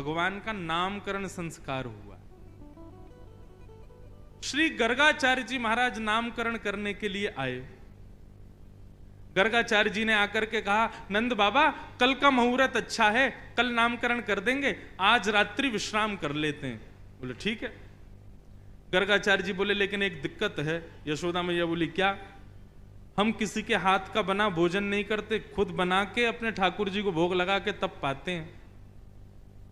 भगवान का नामकरण संस्कार हुआ। श्री गर्गाचार्य जी महाराज नामकरण करने के लिए आए। गर्गाचार्य जी ने आकर के कहा, नंद बाबा कल का मुहूर्त अच्छा है, कल नामकरण कर देंगे, आज रात्रि विश्राम कर लेते हैं। बोले ठीक है। गर्गाचार्य जी बोले लेकिन एक दिक्कत है। यशोदा मैया बोली क्या? हम किसी के हाथ का बना भोजन नहीं करते, खुद बना के अपने ठाकुर जी को भोग लगा के तब पाते हैं।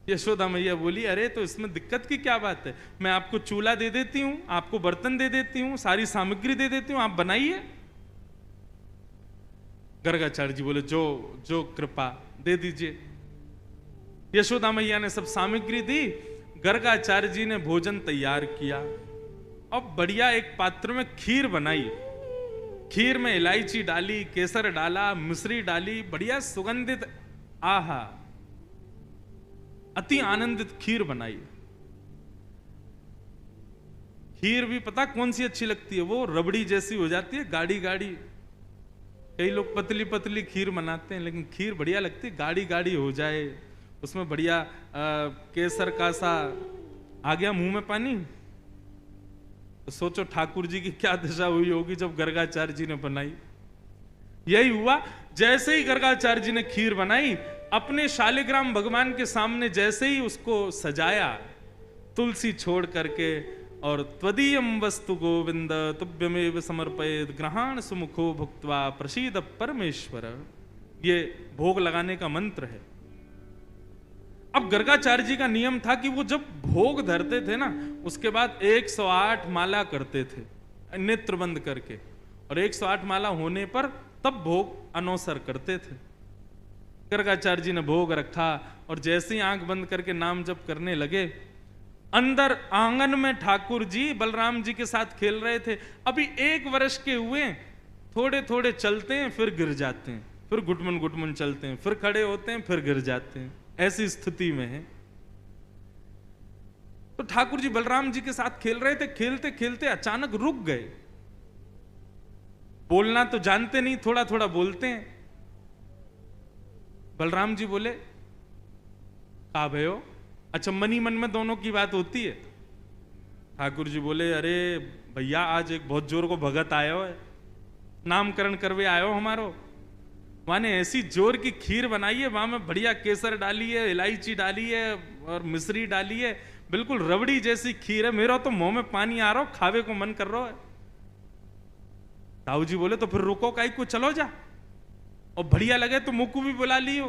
यशोदा मैया बोली अरे तो इसमें दिक्कत की क्या बात है, मैं आपको चूल्हा दे देती हूं, आपको बर्तन दे देती हूं, सारी सामग्री दे देती हूं, आप बनाइए। गर्गाचार्य जी बोले जो जो कृपा दे दीजिए। यशोदा मैया ने सब सामग्री दी, गर्गाचार्य जी ने भोजन तैयार किया और बढ़िया एक पात्र में खीर बनाई। खीर में इलायची डाली, केसर डाला, मिश्री डाली, बढ़िया सुगंधित, आहा अति आनंदित खीर बनाई। खीर भी पता कौन सी अच्छी लगती है, वो रबड़ी जैसी हो जाती है, गाढ़ी गाढ़ी। कई लोग पतली पतली खीर बनाते हैं, लेकिन खीर बढ़िया लगती है, गाढ़ी गाढ़ी हो जाए, उसमें बढ़िया केसर का सा। आ गया मुंह में पानी। तो सोचो ठाकुर जी की क्या दशा हुई होगी जब गर्गाचार्य जी ने बनाई। यही हुआ, जैसे ही गर्गाचार्य जी ने खीर बनाई, अपने शालिग्राम भगवान के सामने जैसे ही उसको सजाया, तुलसी छोड़ करके, और त्वदीयम वस्तु गोविंद तुभ्यमेव समर्पयेत् ग्रहाण सुमुखो भुक्त्वा प्रसीद परमेश्वर, ये भोग लगाने का मंत्र है। अब गर्गाचार्य जी का नियम था कि वो जब भोग धरते थे ना, उसके बाद 108 माला करते थे नेत्र बंद करके, और 108 माला होने पर तब भोग अनौसर करते थे। गर्गाचार्य जी ने भोग रखा और जैसे ही आंख बंद करके नाम जप करने लगे, अंदर आंगन में ठाकुर जी बलराम जी के साथ खेल रहे थे। अभी 1 वर्ष के हुए, थोड़े थोड़े चलते हैं फिर गिर जाते हैं, फिर घुटमुन घुटमुन चलते हैं, फिर खड़े होते हैं, फिर गिर जाते हैं, ऐसी स्थिति में है। तो ठाकुर जी बलराम जी के साथ खेल रहे थे, खेलते खेलते अचानक रुक गए। बोलना तो जानते नहीं, थोड़ा थोड़ा बोलते हैं। बलराम जी बोले का भयो? अच्छा, मनी मन में दोनों की बात होती है। ठाकुर जी बोले अरे भैया आज एक बहुत जोर को भगत आयो है, नामकरण करवे आयो हमारो, माने ऐसी जोर की खीर बनाई है, वहां में बढ़िया केसर डाली है, इलायची डाली है और मिश्री डाली है, बिल्कुल रबड़ी जैसी खीर है। मेरा तो मुंह में पानी आ रहा हो, खावे को मन कर रहा है। ताऊ जी बोले तो फिर रुको काई को, चलो जा, और बढ़िया लगे तो मुक्कू भी बुला लियो।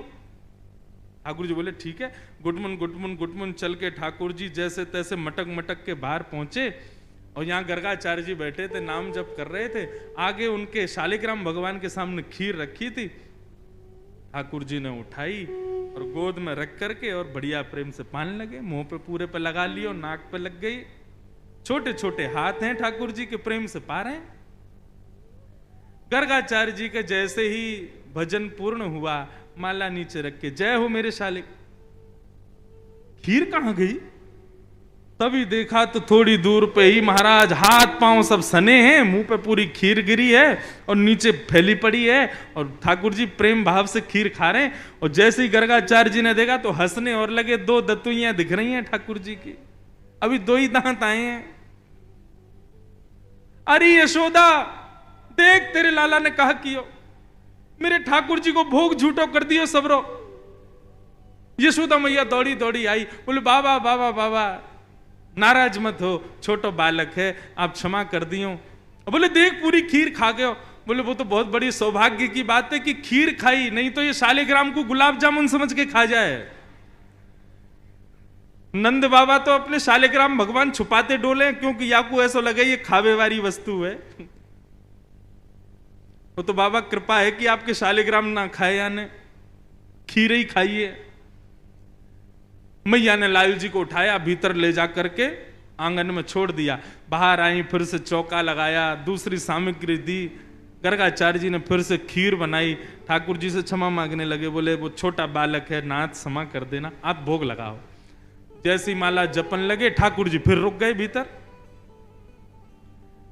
ठाकुर जी बोले ठीक है। गुटमुन गुटमुन गुटमुन चल के ठाकुर जी जैसे तैसे मटक मटक के बाहर पहुंचे, और यहाँ गर्गाचार्य जी बैठे थे, नाम जप कर रहे थे। आगे उनके शालिग्राम भगवान के सामने खीर रखी थी, ठाकुर जी ने उठाई और गोद में रख करके और बढ़िया प्रेम से पान लगे, मुंह पे पूरे पे लगा लियो, नाक पे लग गई। छोटे छोटे हाथ हैं ठाकुर जी के, प्रेम से पा रहे हैं। गर्गाचार्य जी के जैसे ही भजन पूर्ण हुआ, माला नीचे रख के जय हो मेरे शालिक, खीर कहां गई? तभी देखा तो थोड़ी दूर पे ही महाराज हाथ पांव सब सने हैं, मुंह पे पूरी खीर गिरी है और नीचे फैली पड़ी है, और ठाकुर जी प्रेम भाव से खीर खा रहे हैं। और जैसे ही गर्गाचार्य जी ने देखा तो हंसने और लगे। 2 दतुइयां दिख रही हैं ठाकुर जी की, अभी 2 ही दांत आए हैं। अरे यशोदा देख, तेरे लाला ने कहा कियो, मेरे ठाकुर जी को भोग झूठो कर दियो सबरो। यशोदा मैया दौड़ी दौड़ी आई, बोले बाबा बाबा बाबा नाराज मत हो, छोटो बालक है, आप क्षमा कर दियो। बोले देख पूरी खीर खा गए हो। बोले वो तो बहुत बड़ी सौभाग्य की बात है कि खीर खाई, नहीं तो ये शालिग्राम को गुलाब जामुन समझ के खा जाए। नंद बाबा तो अपने शालिग्राम भगवान छुपाते डोले, क्योंकि याकू ऐसा लगे ये खावे वाली वस्तु है। वो तो बाबा कृपा है कि आपके शालिग्राम ना खाए, यानी खीर ही खाइए। मैया ने लाल जी को उठाया, भीतर ले जा करके आंगन में छोड़ दिया। बाहर आई, फिर से चौका लगाया, दूसरी सामग्री दी। गर्गाचार्य जी ने फिर से खीर बनाई, ठाकुर जी से क्षमा मांगने लगे। बोले वो छोटा बालक है, नाथ क्षमा कर देना, आप भोग लगाओ। जैसी माला जपन लगे, ठाकुर जी फिर रुक गए भीतर।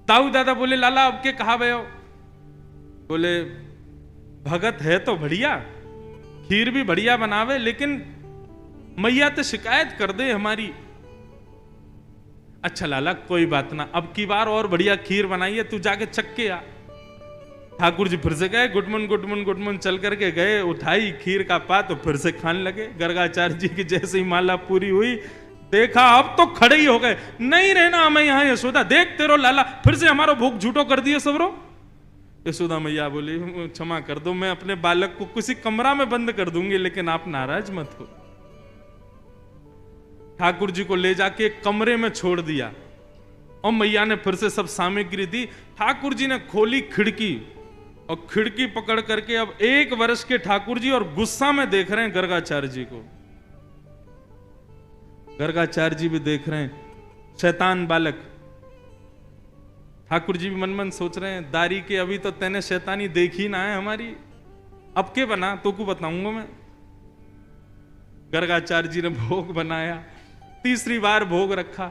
ताऊ दादा बोले लाला अब के कहा भयो? बोले भगत है तो बढ़िया, खीर भी बढ़िया बनावे, लेकिन मैया तो शिकायत कर दे हमारी। अच्छा लाला कोई बात ना, अब की बार और बढ़िया खीर बनाई है, तू जाके चख के आ। ठाकुर जी फिर से गए, गुडमुन गुडमुन गुडमुन चल करके गए, उठाई खीर का पात तो फिर से खाने लगे। गर्गाचार्य जी की जैसे ही माला पूरी हुई, देखा अब तो खड़े ही हो गए, नहीं रहना हमें यहाँ यशोदा, देखते रहो लाला फिर से हमारा भोग झूठो कर दिए सबरो। यशोदा मैया बोली क्षमा कर दो, मैं अपने बालक को किसी कमरा में बंद कर दूंगी, लेकिन आप नाराज मत हो। ठाकुर जी को ले जाके एक कमरे में छोड़ दिया और मैया ने फिर से सब सामग्री दी। ठाकुर जी ने खोली खिड़की और खिड़की पकड़ करके अब 1 वर्ष के ठाकुर जी और गुस्सा में देख रहे हैं गर्गाचार्य जी को। गर्गाचार्य जी भी देख रहे हैं, शैतान बालक। ठाकुर जी भी मन मन सोच रहे हैं, दारी के अभी तो तेने शैतानी देखी ना है हमारी, अब के बना तो को बताऊंगा मैं। गर्गाचार्य जी ने भोग बनाया, तीसरी बार भोग रखा।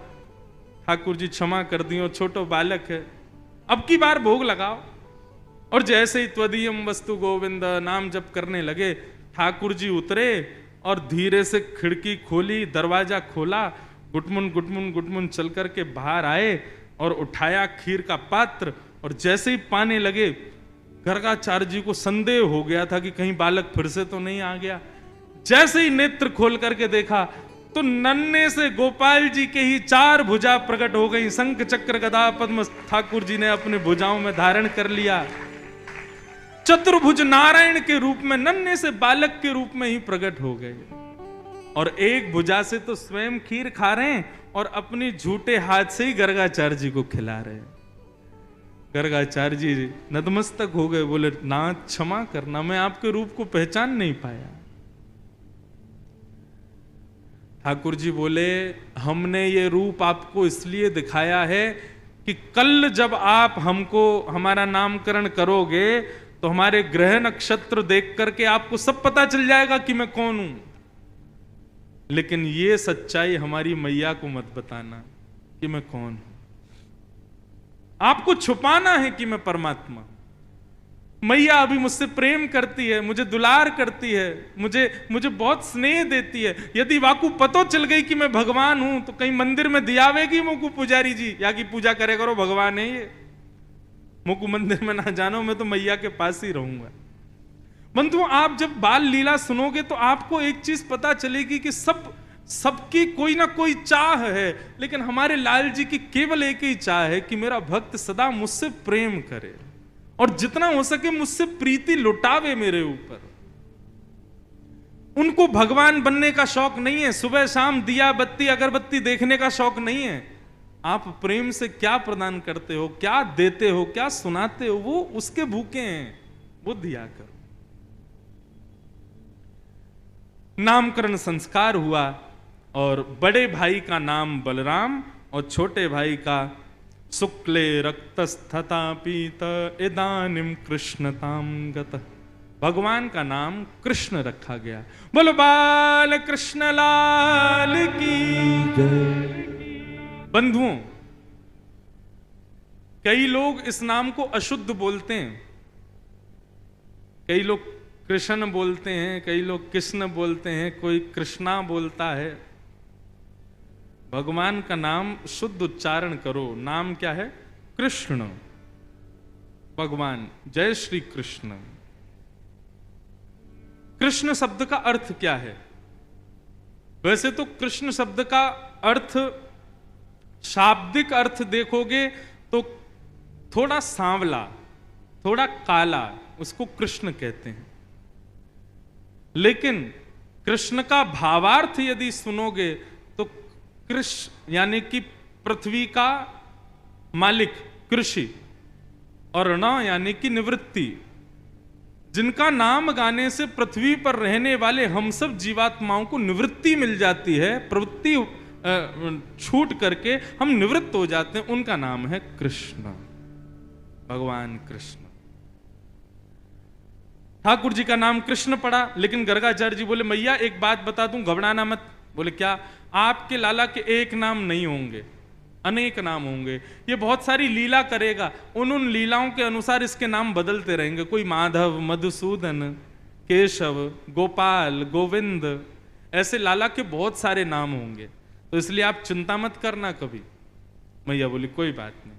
ठाकुर जी क्षमा कर दियो, छोटो बालक है, अब की बार भोग लगाओ। और जैसे ही त्वदीयम वस्तु गोविंद नाम जप करने लगे, ठाकुर जी उतरे और धीरे से खिड़की खोली, दरवाजा खोला, गुटमुन गुटमुन गुटमुन चल करके बाहर आए और उठाया खीर का पात्र। और जैसे ही पाने लगे, गर्गाचार्य जी को संदेह हो गया था कि कहीं बालक फिर से तो नहीं आ गया। जैसे ही नेत्र खोल करके देखा तो नन्हे से गोपाल जी के ही 4 भुजा प्रकट हो गई। शंख चक्र गदा पद्म ठाकुर जी ने अपने भुजाओं में धारण कर लिया। चतुर्भुज नारायण के रूप में नन्हे से बालक के रूप में ही प्रकट हो गए। और एक भुजा से तो स्वयं खीर खा रहे हैं और अपनी झूठे हाथ से ही गर्गाचार्य जी को खिला रहे हैं। गर्गाचार्य जी नतमस्तक हो गए, बोले नाथ क्षमा करना, मैं आपके रूप को पहचान नहीं पाया। ठाकुर जी बोले हमने ये रूप आपको इसलिए दिखाया है कि कल जब आप हमको हमारा नामकरण करोगे तो हमारे ग्रह नक्षत्र देख करके आपको सब पता चल जाएगा कि मैं कौन हूं। लेकिन ये सच्चाई हमारी मैया को मत बताना कि मैं कौन हूं। आपको छुपाना है कि मैं परमात्मा। मैया अभी मुझसे प्रेम करती है, मुझे दुलार करती है, मुझे बहुत स्नेह देती है। यदि वाकू पतो चल गई कि मैं भगवान हूं तो कहीं मंदिर में दियावेगी मुकु पुजारी जी, या की पूजा करे करो, भगवान है ये, मुकु मंदिर में ना जानो, मैं तो मैया के पास ही रहूंगा। बंधु आप जब बाल लीला सुनोगे तो आपको एक चीज पता चलेगी कि सबकी कोई ना कोई चाह है, लेकिन हमारे लाल जी की केवल एक ही चाह है कि मेरा भक्त सदा मुझसे प्रेम करे और जितना हो सके मुझसे प्रीति लुटावे मेरे ऊपर। उनको भगवान बनने का शौक नहीं है, सुबह शाम दिया बत्ती अगरबत्ती देखने का शौक नहीं है। आप प्रेम से क्या प्रदान करते हो, क्या देते हो, क्या सुनाते हो, वो उसके भूखे हैं, वो दिया करो। नामकरण संस्कार हुआ और बड़े भाई का नाम बलराम और छोटे भाई का शुक्ले रक्तस्थता पीत इदानिम कृष्णताम गत, भगवान का नाम कृष्ण रखा गया। बोलो बाल कृष्ण लाल की जय। बंधुओं, कई लोग इस नाम को अशुद्ध बोलते हैं, कई लोग कृष्ण बोलते हैं, कई लोग कृष्ण बोलते हैं, कोई कृष्णा बोलता है। भगवान का नाम शुद्ध उच्चारण करो। नाम क्या है? कृष्ण, भगवान, जय श्री कृष्ण। कृष्ण शब्द का अर्थ क्या है? वैसे तो कृष्ण शब्द का अर्थ, शाब्दिक अर्थ देखोगे तो थोड़ा सांवला, थोड़ा काला, उसको कृष्ण कहते हैं। लेकिन कृष्ण का भावार्थ यदि सुनोगे तो कृष्ण यानी कि पृथ्वी का मालिक, कृषि, और न यानी कि निवृत्ति, जिनका नाम गाने से पृथ्वी पर रहने वाले हम सब जीवात्माओं को निवृत्ति मिल जाती है, प्रवृत्ति छूट करके हम निवृत्त हो जाते हैं, उनका नाम है कृष्ण, भगवान कृष्ण। ठाकुर जी का नाम कृष्ण पड़ा, लेकिन गर्गाचार्य जी बोले मैया एक बात बता दूं, घबराना मत। बोले क्या? आपके लाला के एक नाम नहीं होंगे, अनेक नाम होंगे। ये बहुत सारी लीला करेगा, उन लीलाओं के अनुसार इसके नाम बदलते रहेंगे। कोई माधव, मधुसूदन, केशव, गोपाल, गोविंद, ऐसे लाला के बहुत सारे नाम होंगे, तो इसलिए आप चिंता मत करना कभी। मैया बोली कोई बात नहीं।